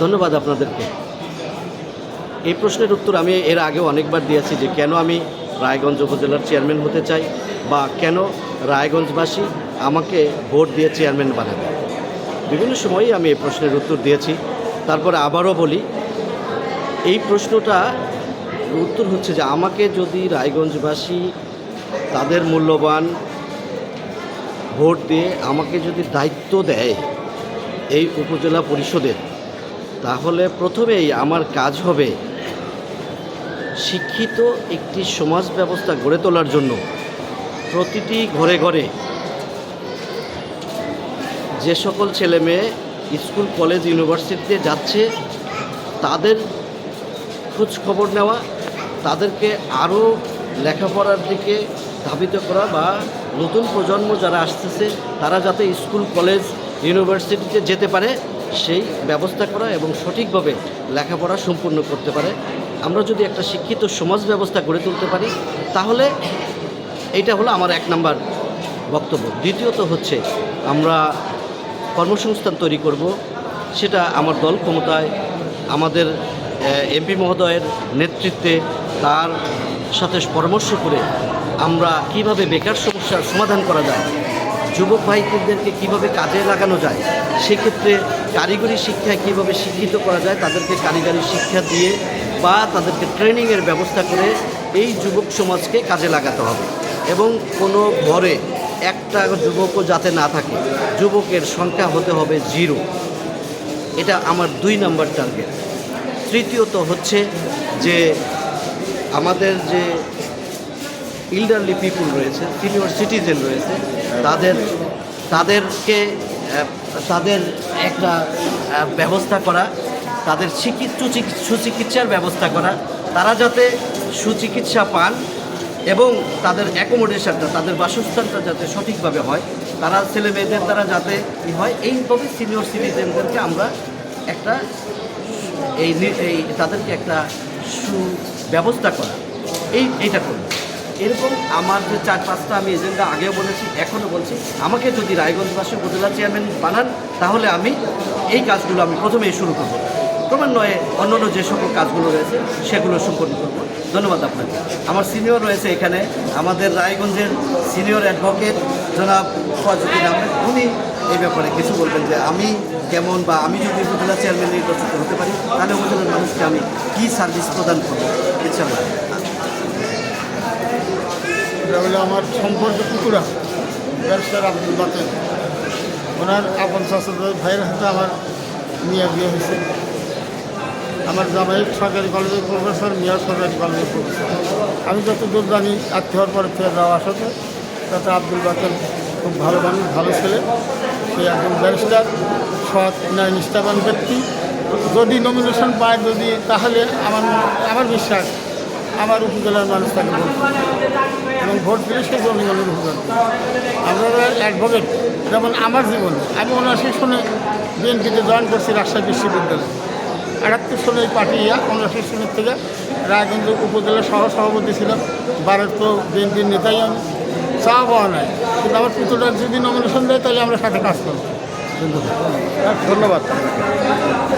ধন্যবাদ আপনাদেরকে। এই প্রশ্নের উত্তর আমি এর আগেও অনেকবার দিয়েছি যে কেন আমি রায়গঞ্জ উপজেলার চেয়ারম্যান হতে চাই বা কেন রায়গঞ্জবাসী আমাকে ভোট দিয়ে চেয়ারম্যান বানাবে। বিভিন্ন সময়ই আমি এই প্রশ্নের উত্তর দিয়েছি। তারপরে আবারও বলি, এই প্রশ্নটা উত্তর হচ্ছে যে আমাকে যদি রায়গঞ্জবাসী তাদের মূল্যবান ভোট দিয়ে আমাকে যদি দায়িত্ব দেয় এই উপজেলা পরিষদের, তাহলে প্রথমেই আমার কাজ হবে শিক্ষিত একটি সমাজ ব্যবস্থা গড়ে তোলার জন্য প্রতিটি ঘরে ঘরে যে সকল ছেলে মেয়ে স্কুল কলেজ ইউনিভার্সিটিতে যাচ্ছে তাদের খোঁজ খবর নেওয়া, তাদেরকে আরও লেখাপড়ার দিকে ধাবিত করা বা নতুন প্রজন্ম যারা আসতেছে তারা যাতে স্কুল কলেজ ইউনিভার্সিটিতে যেতে পারে সেই ব্যবস্থা করা এবং সঠিকভাবে লেখাপড়া সম্পূর্ণ করতে পারে। আমরা যদি একটা শিক্ষিত সমাজ ব্যবস্থা গড়ে তুলতে পারি তাহলে এইটা হলো আমার 1 নাম্বার বক্তব্য। দ্বিতীয়ত হচ্ছে আমরা কর্মসংস্থান তৈরি করব, সেটা আমার দল ক্ষমতায় আমাদের এমপি মহোদয়ের নেতৃত্বে তার সাথে পরামর্শ করে আমরা কিভাবে বেকার সমস্যার সমাধান করা যায়, যুবক ভাইদেরকে কিভাবে কাজে লাগানো যায়, সেক্ষেত্রে কারিগরি শিক্ষায় কিভাবে শিক্ষিত করা যায়, তাদেরকে কারিগরি শিক্ষা দিয়ে বা তাদেরকে ট্রেনিংয়ের ব্যবস্থা করে এই যুবক সমাজকে কাজে লাগাতে হবে। এবং কোনো ঘরে একটা যুবকও যাতে না থাকে, যুবকের সংখ্যা হতে হবে 0। এটা আমার 2 নাম্বার টার্গেট। তৃতীয়ত হচ্ছে যে আমাদের যে এল্ডারলি পিপুল রয়েছে, সিনিয়র সিটিজেন রয়েছে, তাদেরকে তাদের একটা ব্যবস্থা করা, তাদের সুচিকিৎসার ব্যবস্থা করা, তারা যাতে সুচিকিৎসা পান এবং তাদের অ্যাকোমোডেশনটা, তাদের বাসস্থানটা যাতে সঠিকভাবে হয়, তারা ছেলে মেয়েদের দ্বারা যাতে হয়, এইভাবে সিনিয়র সিটিজেনদেরকে আমরা একটা তাদেরকে একটা সুব্যবস্থা করা, এইটা করব। এরকম আমার যে 4-5টা আমি এজেন্ডা আগেও বলেছি, এখনও বলছি, আমাকে যদি রায়গঞ্জবাসী উপজেলা চেয়ারম্যান বানান তাহলে আমি এই কাজগুলো আমি প্রথমেই শুরু করব, ক্রমান্বয়ে অন্যান্য যে সকল কাজগুলো রয়েছে সেগুলো সম্পন্ন করব। ধন্যবাদ আপনাকে। আমার সিনিয়র রয়েছে এখানে, আমাদের রায়গঞ্জের সিনিয়র অ্যাডভোকেট জনাব ফজলুদ্দিন আহমেদ, উনি এই ব্যাপারে কিছু বলবেন যে আমি কেমন বা আমি যদি উপজেলা চেয়ারম্যান নির্বাচিত হতে পারি তাহলে উপজেলার মানুষকে আমি কী সার্ভিস প্রদান করবো। ইনশাআল্লাহ। এটা হলো আমার সম্পর্ক পুকুরা ব্যারিস্টার আব্দুল বাতেন, ওনার আপন চাচাদের ভাইয়ের হাতে আমার মেয়ে বিয়ে হয়েছে। আমার জামাই সরকারি কলেজের প্রফেসর, মেয়ের সরকারি কলেজের প্রফেসর। আমি যতদূর জানি আত্মীয় হওয়ার পরে ফের যাওয়া আসাতে তাতে আব্দুল বাতেন খুব ভালো মানুষ, ভালো ছেলে। সে একজন ব্যারিস্টার, সৎ ন্যায় নিষ্ঠাবান ব্যক্তি। যদি নমিনেশন পায় যদি, তাহলে আমার বিশ্বাস আমার উপজেলার মানুষ তাকে ভোট এবং ভোট দিলে সেই জনগণের উপকার। আমরা অ্যাডভোকেট, যেমন আমার জীবনে আমি 79 সনে বিএনপিতে জয়েন করছি রাজশাহী বিশ্ববিদ্যালয়ে। 78 সনে এই পার্টি 79 সনের থেকে রায়গঞ্জ উপজেলার সহসভাপতি ছিলাম। বারের তো বিএনপির নেতাই আমি, চা পাওয়া নাই, কিন্তু আমার পুত্রটার যদি নমিনেশন দেয় তাহলে আমরা সাথে কাজ করব। ধন্যবাদ।